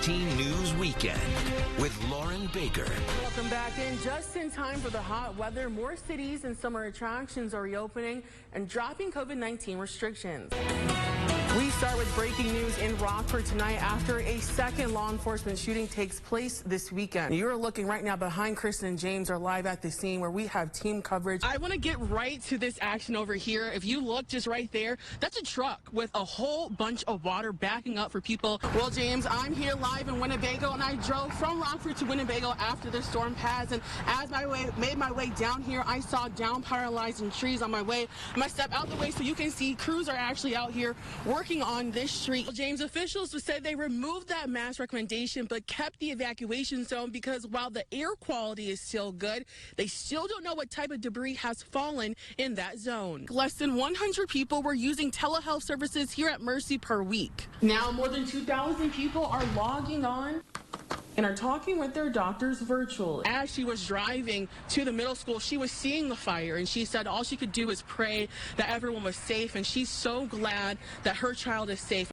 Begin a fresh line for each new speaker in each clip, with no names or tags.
13 News Weekend with Lauren Baker.
Welcome back in. Just in time for the hot weather, more cities and summer attractions are reopening and dropping COVID-19 restrictions. We start with breaking news in Rockford tonight after a second law enforcement shooting takes place this weekend. You're looking right now behind Kristen and James are live at the scene where we have team coverage. I want to get right to this action over here. If you look just right there, that's a truck with a whole bunch of water backing up for people. Well, James, I'm here live in Winnebago, and I drove from Rockford to Winnebago after the storm passed. And as I made my way down here, I saw down paralyzing trees on my way. I'm going to step out the way so you can see crews are actually out here working on this street. James, officials said they removed that mask recommendation but kept the evacuation zone because while the air quality is still good, they still don't know what type of debris has fallen in that zone. Less than 100 people were using telehealth services here at Mercy per week. Now more than 2,000 people are logging on and are talking with their doctors virtually. As she was driving to the middle school, she was seeing the fire, and she said all she could do is pray that everyone was safe, and she's so glad that her child is safe.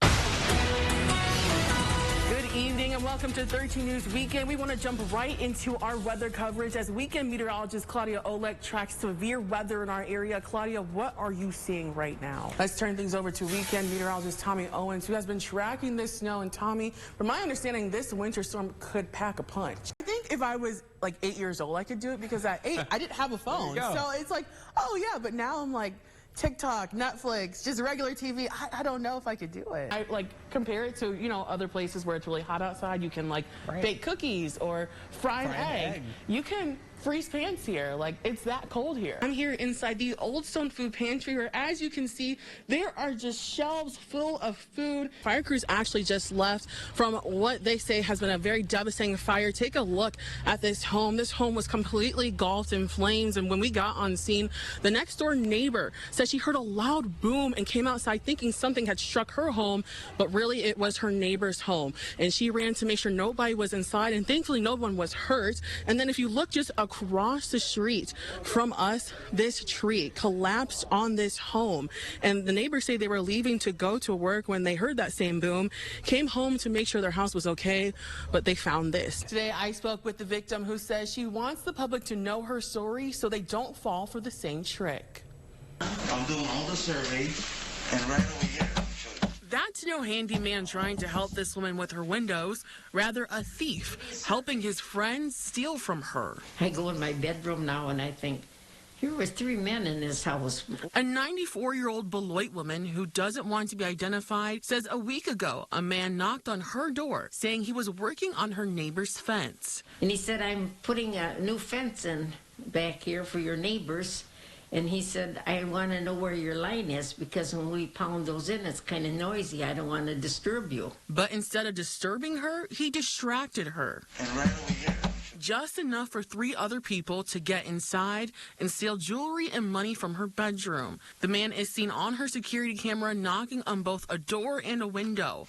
Good evening and welcome to 13 News Weekend. We want to jump right into our weather coverage as weekend meteorologist Claudia Olek tracks severe weather in our area. Claudia, what are you seeing right now? Let's turn things over to weekend meteorologist Tommy Owens, who has been tracking this snow. And Tommy, from my understanding, this winter storm could pack a punch. I think if I was like 8 years old, I could do it because at 8, I didn't have a phone. So it's like, oh yeah, but now I'm like, TikTok, Netflix, just regular TV. I don't know if I could do it. I like compare it to, you know, other places where it's really hot outside. You can like bake cookies or fry an egg. You can freeze pants here. Like, it's that cold here. I'm here inside the Old Stone Food Pantry where, as you can see, there are just shelves full of food. Fire crews actually just left from what they say has been a very devastating fire. Take a look at this home. This home was completely engulfed in flames, and when we got on scene, the next door neighbor said she heard a loud boom and came outside thinking something had struck her home, but really it was her neighbor's home. And she ran to make sure nobody was inside, and thankfully no one was hurt. And then if you look just across the street from us, this tree collapsed on this home. And the neighbors say they were leaving to go to work when they heard that same boom, came home to make sure their house was okay, but they found this. Today I spoke with the victim who says she wants the public to know her story so they don't fall for the same trick.
I'm doing all the survey, and right over here, I'll show you.
That's no handyman trying to help this woman with her windows, rather a thief helping his friends steal from her.
I go in my bedroom now and I think, here were 3 men in this house.
A 94-year-old Beloit woman who doesn't want to be identified says a week ago a man knocked on her door saying he was working on her neighbor's fence.
And he said, I'm putting a new fence in back here for your neighbors. And he said, I want to know where your line is because when we pound those in, it's kind of noisy. I don't want to disturb you.
But instead of disturbing her, he distracted her.
And right over here.
Just enough for 3 other people to get inside and steal jewelry and money from her bedroom. The man is seen on her security camera knocking on both a door and a window.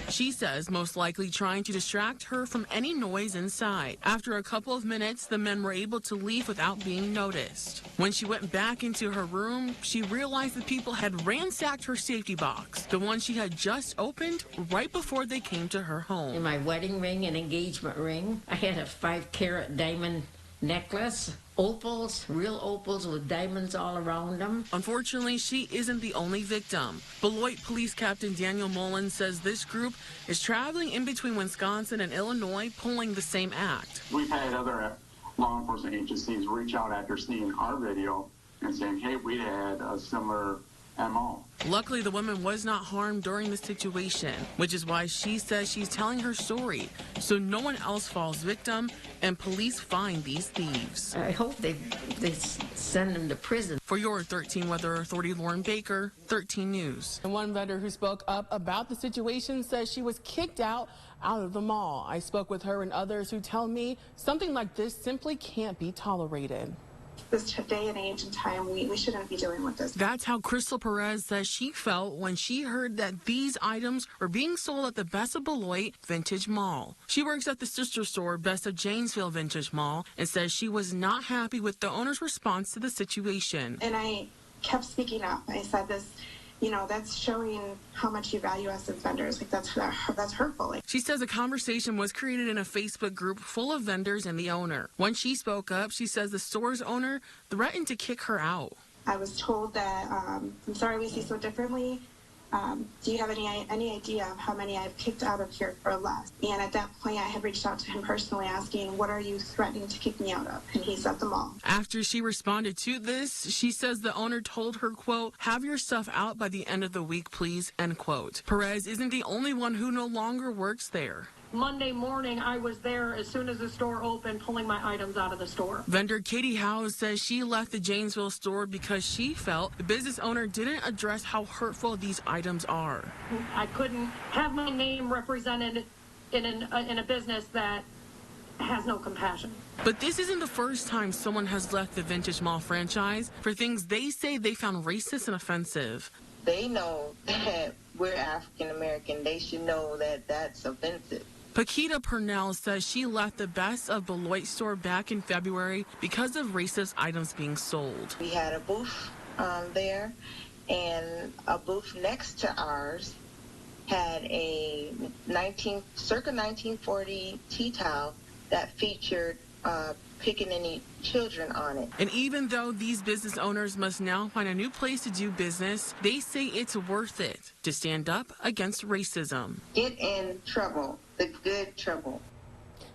She says most likely trying to distract her from any noise inside. After a couple of minutes, the men were able to leave without being noticed. When she went back into her room, she realized the people had ransacked her safety box, the one she had just opened right before they came to her home.
In my wedding ring and engagement ring, I had a 5-carat diamond necklace, opals, real opals with diamonds all around them.
Unfortunately, she isn't the only victim. Beloit Police Captain Daniel Mullen says this group is traveling in between Wisconsin and Illinois, pulling the same act.
We've had other law enforcement agencies reach out after seeing our video and saying, hey, we had a similar MO.
Luckily, the woman was not harmed during the situation, which is why she says she's telling her story so no one else falls victim and police find these thieves.
I hope they send them to prison.
For your 13 Weather Authority, Lauren Baker, 13 News. And one vendor who spoke up about the situation says she was kicked out of the mall. I spoke with her and others who tell me something like this simply can't be tolerated.
This day and age and time, we shouldn't be dealing with this.
That's how Crystal Perez says she felt when she heard that these items were being sold at the Best of Beloit Vintage Mall. She works at the sister store, Best of Janesville Vintage Mall, and says she was not happy with the owner's response to the situation.
And I kept speaking up. I said, this that's showing how much you value us as vendors. Like that's hurtful. Like,
She says a conversation was created in a Facebook group full of vendors and the owner. When she spoke up, she says the store's owner threatened to kick her out.
I was told that I'm sorry we see so differently. Do you have any idea of how many I've kicked out of here for less? And at that point, I had reached out to him personally asking, what are you threatening to kick me out of? And he said them all.
After she responded to this, she says the owner told her, quote, have your stuff out by the end of the week, please, end quote. Perez isn't the only one who no longer works there.
Monday morning, I was there as soon as the store opened, pulling my items out of the store.
Vendor Katie Howes says she left the Janesville store because she felt the business owner didn't address how hurtful these items are.
I couldn't have my name represented in a business that has no compassion.
But this isn't the first time someone has left the Vintage Mall franchise for things they say they found racist and offensive.
They know that we're African American. They should know that that's offensive.
Paquita Purnell says she left the Best of Beloit store back in February because of racist items being sold.
We had a booth there, and a booth next to ours had a circa 1940 tea towel that featured Pickaninny children on it.
And even though these business owners must now find a new place to do business, they say it's worth it to stand up against racism.
Get in trouble, the good trouble.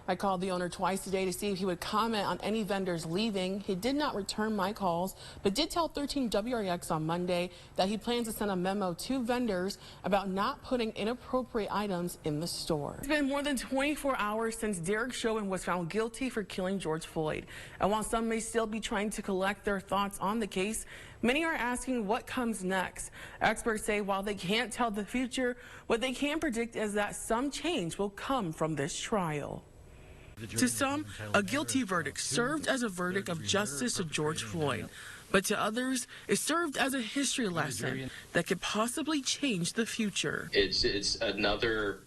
I called the owner twice today to see if he would comment on any vendors leaving. He did not return my calls, but did tell 13 WREX on Monday that he plans to send a memo to vendors about not putting inappropriate items in the store. It's been more than 24 hours since Derek Chauvin was found guilty for killing George Floyd. And while some may still be trying to collect their thoughts on the case, many are asking what comes next. Experts say while they can't tell the future, what they can predict is that some change will come from this trial. To some, a guilty verdict served as a verdict of justice to George Floyd. But to others, it served as a history lesson that could possibly change the future.
It's another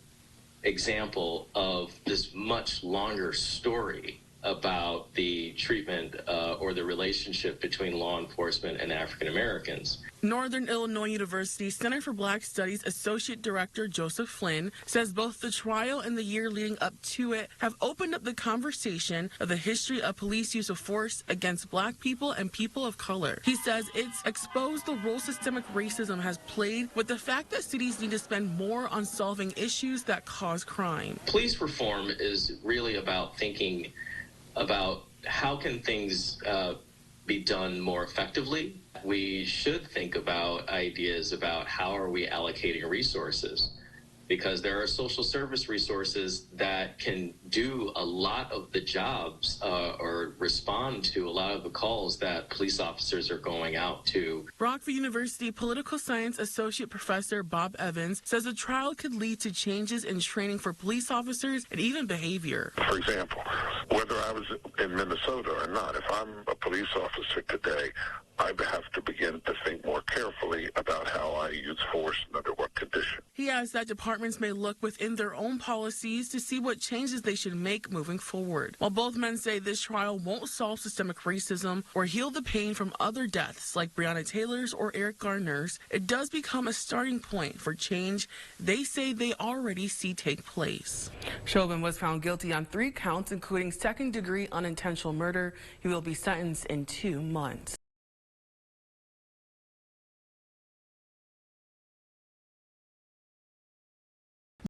example of this much longer story about the treatment or the relationship between law enforcement and African Americans.
Northern Illinois University Center for Black Studies Associate Director Joseph Flynn says both the trial and the year leading up to it have opened up the conversation of the history of police use of force against Black people and people of color. He says it's exposed the role systemic racism has played with the fact that cities need to spend more on solving issues that cause crime.
Police reform is really about thinking about how can things be done more effectively. We should think about ideas about how are we allocating resources, because there are social service resources that can do a lot of the jobs or respond to a lot of the calls that police officers are going out to.
Rockford University Political Science Associate Professor Bob Evans says the trial could lead to changes in training for police officers and even behavior.
For example, whether I was in Minnesota or not, if I'm a police officer today, I have to begin to think more carefully about how I use force and under what condition.
He adds that departments may look within their own policies to see what changes they should make moving forward. While both men say this trial won't solve systemic racism or heal the pain from other deaths like Breonna Taylor's or Eric Garner's, it does become a starting point for change they say they already see take place. Chauvin was found guilty on 3 counts, including second-degree unintentional murder. He will be sentenced in 2 months.